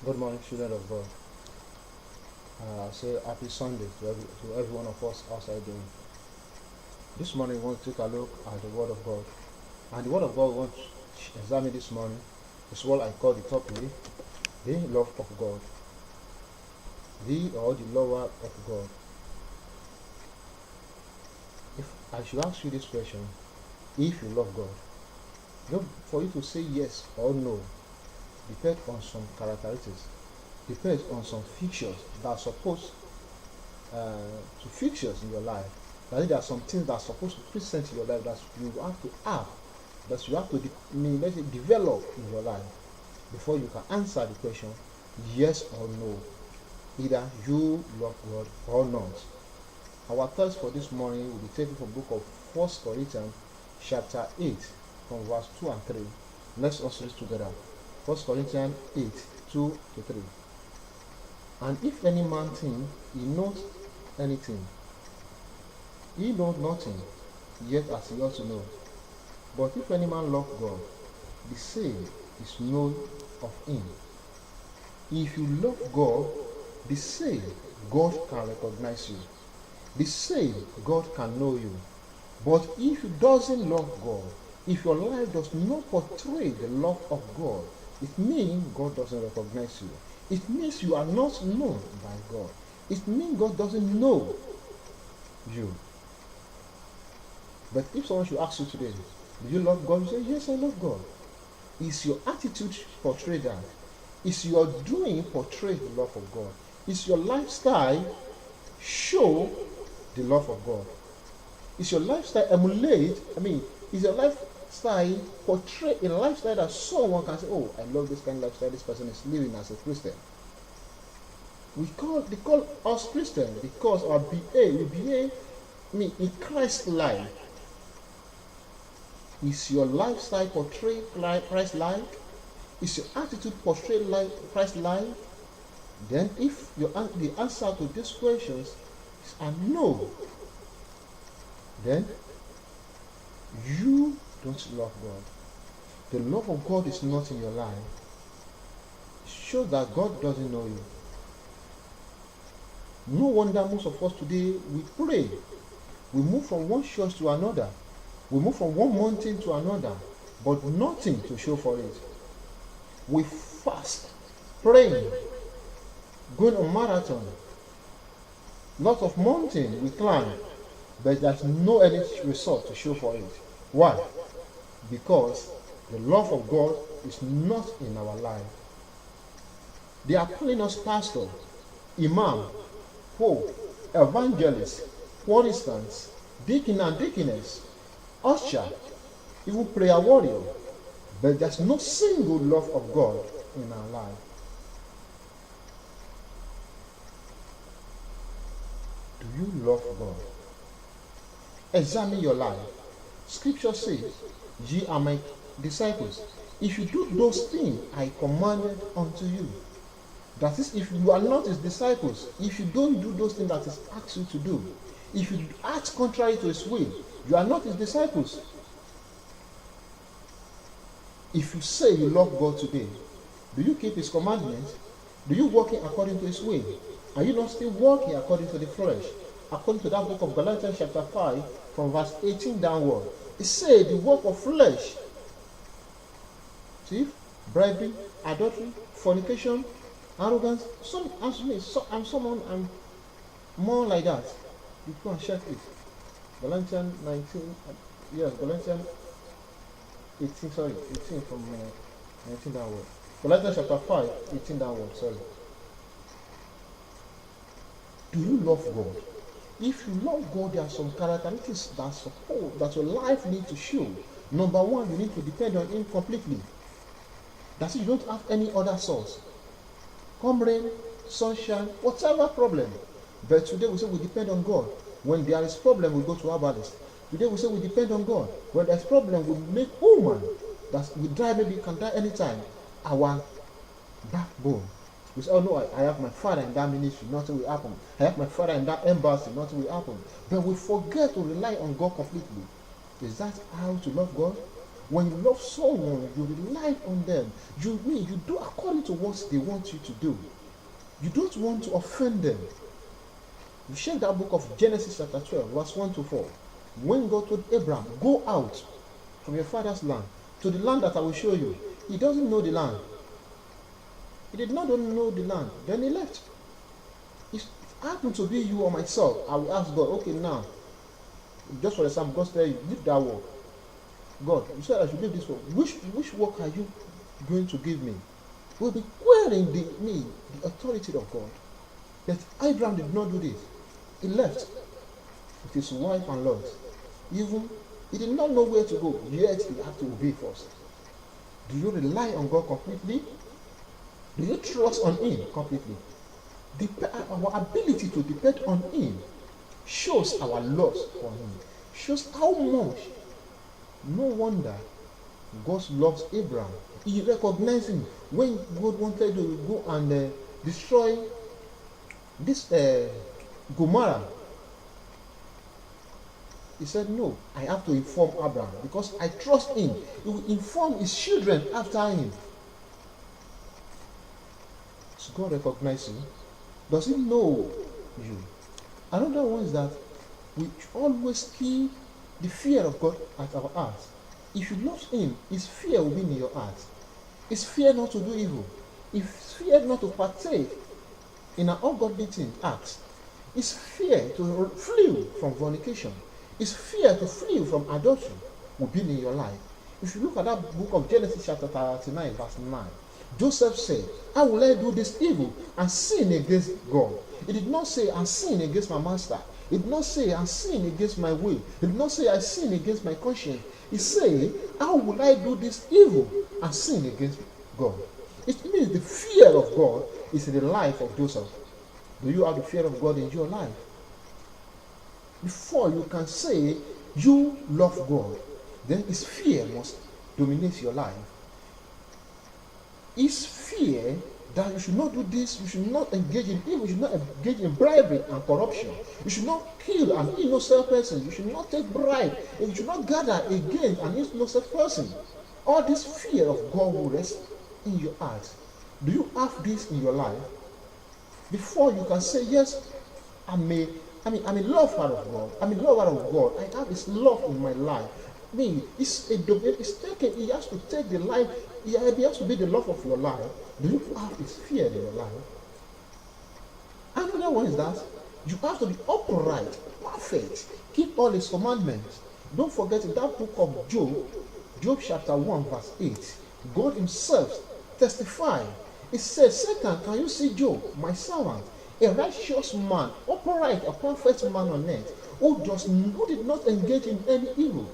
Good morning, children of God. Say happy Sunday to every one of us outside there. This morning, we want to take a look at the Word of God. And the Word of God we want to examine this morning is what I call the topic, the love of God. The lover of God. If I should ask you this question, if you love God, for you to say yes or no depends on some characteristics, depends on some features that are supposed to features in your life. That there are some things that are supposed to present in your life that you have to have, that you have to let's say develop in your life before you can answer the question yes or no. Either you love God or not. Our text for this morning will be taken from the book of 1 Corinthians chapter 8 from verse 2 and 3. Let's also read together. 1 Corinthians 8, 2 to 3. And if any man think he knows anything, he knows nothing, yet as he ought to know. But if any man love God, the same is known of him. If you love God, the same God can recognize you. The same God can know you. But if you doesn't love God, if your life does not portray the love of God, it means God doesn't recognize you. It means you are not known by God. It means God doesn't know you. But if someone should ask you today, do you love God? You say, yes, I love God. Is your attitude portray that? Is your doing portray the love of God? Is your lifestyle show the love of God? Is your lifestyle emulate? Is your lifestyle portray a lifestyle that someone can say, oh, I love this kind of lifestyle this person is living as a Christian? They call us Christian because we behave in Christ's life. Is your lifestyle portray Christ-like? Is your attitude portray Christ-like? Then if the answer to these questions is a no, then you don't love God. The love of God is not in your life. It shows that God doesn't know you. No wonder most of us today, we pray. We move from one church to another. We move from one mountain to another, but nothing to show for it. We fast, praying, going on marathon. Lot of mountain we climb, but there's no any result to show for it. Why? Because the love of God is not in our life. They are calling us pastor, imam, pope, evangelist, for instance, deacon and deaconess, usher, even prayer warrior, but there's no single love of God in our life. Do you love God? Examine your life. Scripture says, ye are my disciples, if you do those things I commanded unto you. That is, if you are not his disciples, if you don't do those things that is asked you to do, if you act contrary to his will, you are not his disciples. If you say you love God today, do you keep his commandments? Do you walk according to his will? Are you not still walking according to the flesh? According to that book of Galatians chapter 5, from verse 18 downward, it says the work of flesh, thief, bribery, adultery, fornication, arrogance. I'm more like that. You go and check it. Galatians 19, Galatians 18 from 19 downward. Galatians chapter 5, 18 downward, sorry. Do you love God? If you love God, there are some characteristics that your life needs to show. Number one, you need to depend on him completely. That's it, you don't have any other source. Come rain, sunshine, whatever problem. But today we say we depend on God. When there is problem, we go to herbalist. Today we say we depend on God. When there's problem, we make woman that we die, maybe can die anytime. Our backbone. We say, oh no, I have my father in that ministry, nothing will happen. I have my father in that embassy, nothing will happen. But we forget to rely on God completely. Is that how to love God? When you love someone, you rely on them. You do according to what they want you to do. You don't want to offend them. You check that book of Genesis chapter 12, verse 1 to 4. When God told Abraham, go out from your father's land to the land that I will show you. He doesn't know the land. He did not know the land. Then he left. If it happened to be you or myself, I will ask God, okay, now, just for example, God said, leave that work. God, you said I should leave this work. Which work are you going to give me? We'll be questioning the authority of God. That Abraham did not do this. He left with his wife and Lot. Even he did not know where to go, yet he had to obey first. Do you rely on God completely? Do you trust on Him completely? Our ability to depend on Him shows our love for Him. Shows how much. No wonder God loves Abraham. He recognized him when God wanted to go and destroy this Gomorrah. He said, no, I have to inform Abraham because I trust him. He will inform his children after him. Does God recognize you? Does He know you? Another one is that we always keep the fear of God at our heart. If you love Him, His fear will be in your heart. His fear not to do evil. His fear not to partake in an ungodly thing, acts. His fear to flee from fornication. His fear to flee from adultery will be in your life. If you look at that book of Genesis chapter 39 verse 9, Joseph said, how will I do this evil and sin against God? He did not say, I sin against my master. He did not say, I sin against my will. He did not say, I sin against my conscience. He said, how will I do this evil and sin against God? It means the fear of God is in the life of Joseph. Do you have the fear of God in your life? Before you can say you love God, then His fear must dominate your life. His fear that you should not do this, you should not engage in evil, you should not engage in bribery and corruption, you should not kill an innocent person, you should not take bribe, and you should not gather against an innocent person. All this fear of God will rest in your heart. Do you have this in your life? Before you can say, yes, I'm a lover of God. I'm a lover of God. I have His love in my life. It's taken. He has to take the life. He has to be the love of your life. Do you have His fear in your life? Another one is that you have to be upright, perfect, keep all His commandments. Don't forget in that book of Job chapter 1 verse 8, God Himself testified. He said, Satan, can you see Job, my servant, a righteous man, upright, a perfect man on earth, who did not engage in any evil?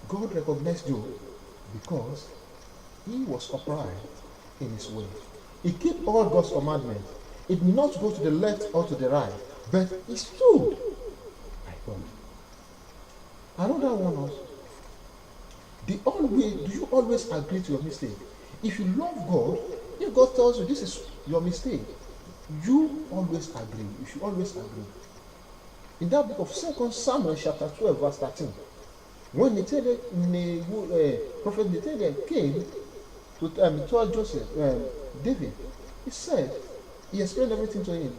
God recognized Job because he was upright in his way. He kept all God's commandments. He did not go to the left or to the right, but he stood by God. Another one also. Do you always agree to your mistake? If you love God, if God tells you this is your mistake, you always agree. You should always agree. In that book of 2 Samuel chapter 12 verse 13, when Prophet Nathan came to tell Joseph, David, he explained everything to him.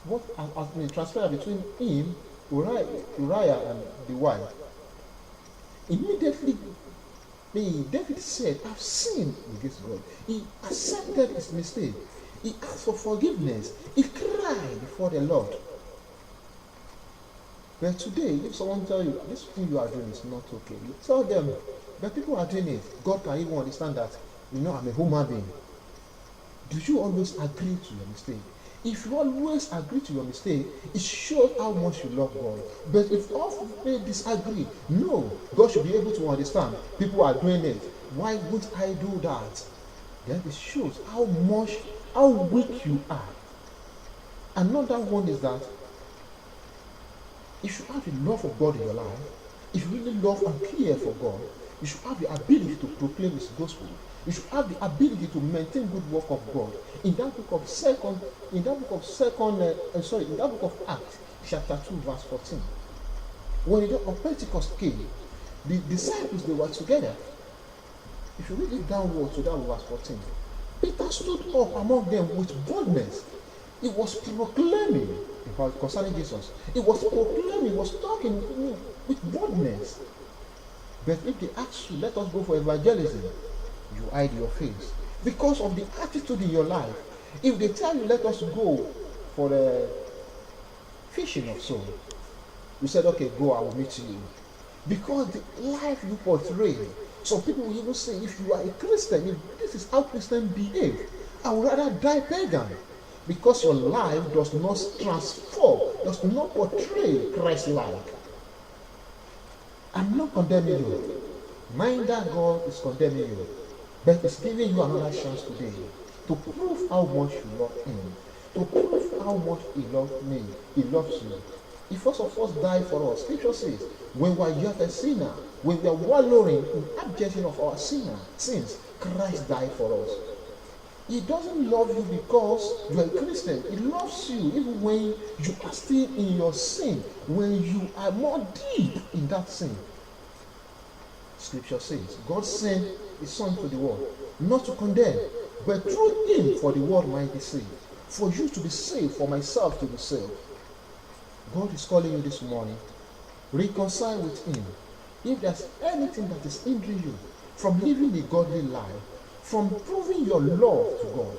What has been transferred between him, Uriah, and the wife. Immediately, David said, I've sinned against God. He accepted his mistake. He asked for forgiveness. He cried before the Lord. But today, if someone tells you, this thing you are doing is not okay, you tell them, but people are doing it. God can even understand that, I'm a human being. Do you always agree to your mistake? If you always agree to your mistake, it shows how much you love God. But if all people disagree, no, God should be able to understand. People are doing it. Why would I do that? Then it shows how weak you are. Another one is that if you have the love of God in your life, if you really love and care for God, you should have the ability to proclaim His gospel. You should have the ability to maintain good work of God. In that book of Acts, chapter 2, verse 14. When the day of Pentecost came, the disciples, they were together. If you read it downwards to that verse 14, Peter stood up among them with boldness. He was proclaiming about concerning Jesus. He was proclaiming, he was talking with boldness. But if they ask you, let us go for evangelism, you hide your face because of the attitude in your life. If they tell you, let us go for the fishing or so, you said, okay, go, I will meet you. Because the life you portray, some people will even say, if you are a Christian, if this is how Christians behave, I would rather die pagan. Because your life does not transform, does not portray Christ-like. I'm not condemning you. Neither God is condemning you. But it's giving you another chance today to prove how much you love Him. To prove how much He loves me. He loves you. He first of all died for us. Scripture says, when we are yet a sinner, when we are wallowing in abjection of our sins, Christ died for us. He doesn't love you because you are a Christian. He loves you even when you are still in your sin, when you are more deep in that sin. Scripture says, God sent His Son to the world, not to condemn, but through Him for the world might be saved. For you to be saved, for myself to be saved. God is calling you this morning. Reconcile with Him. If there's anything that is hindering you from living a godly life, from proving your love to God.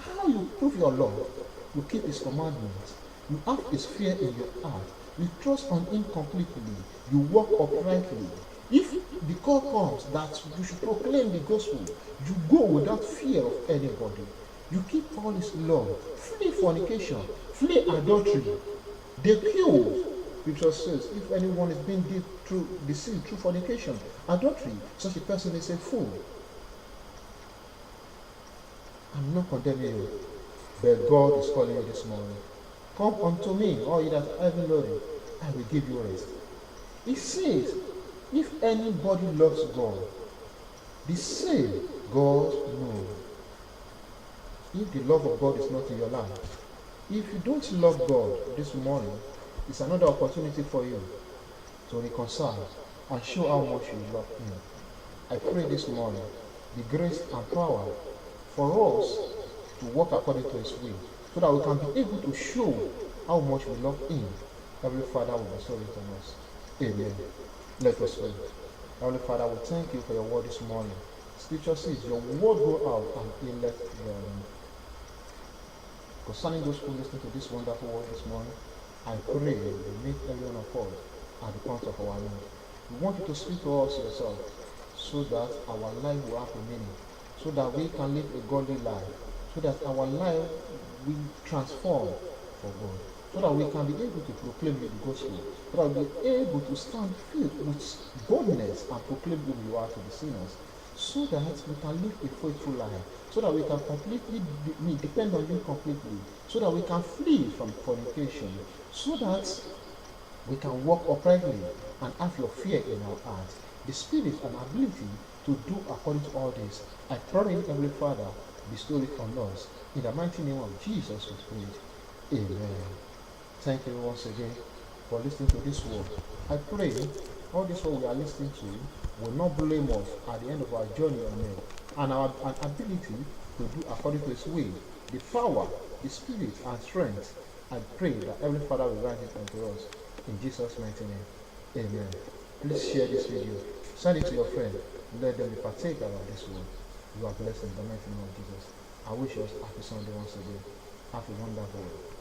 How you prove your love? You keep His commandments. You have His fear in your heart. You trust on Him completely. You walk uprightly. If the call comes that you should proclaim the gospel, you go without fear of anybody. You keep all His law. Flee fornication. Flee adultery. They kill. Scripture says, if anyone is being deceived through fornication, adultery, such a person is a fool. I'm not condemning you, but God is calling you this morning. Come unto me, all ye that are heavy loaded, I will give you rest. He says, if anybody loves God, the same God knows. If the love of God is not in your life, if you don't love God this morning, it's another opportunity for you to reconcile and show how much you love Him. I pray this morning, the grace and power for us to walk according to His will, so that we can be able to show how much we love Him. Heavenly Father will bestow it on us. Amen. Let us pray. Heavenly Father, we thank you for your word this morning. Scripture says, your word go out and healeth their land. Concerning those who listen to this wonderful word this morning, I pray you meet every one of us at the point of our need. We want you to speak to us yourself, so that our life will have a meaning, so that we can live a godly life, so that our life will transform for God, so that we can be able to proclaim the gospel, so that we'll be able to stand filled with boldness and proclaim who you are to the sinners, so that we can live a faithful life, so that we can completely depend on you completely, so that we can flee from fornication, so that we can walk uprightly and have your fear in our hearts, the spirit and ability to do according to all this. I pray in Heavenly Father, bestow it on us. In the mighty name of Jesus we pray. Amen. Thank you once again for listening to this word. I pray all this word we are listening to will not blame us at the end of our journey on earth, and our ability to do according to His will, the power, the spirit, and strength. I pray that Heavenly Father will grant it unto us. In Jesus' mighty name. Amen. Please share this video. Send it to your friend. Let them be partaker of this word. You are blessed in the mighty name of Jesus. I wish you a happy Sunday once again. Have a wonderful day.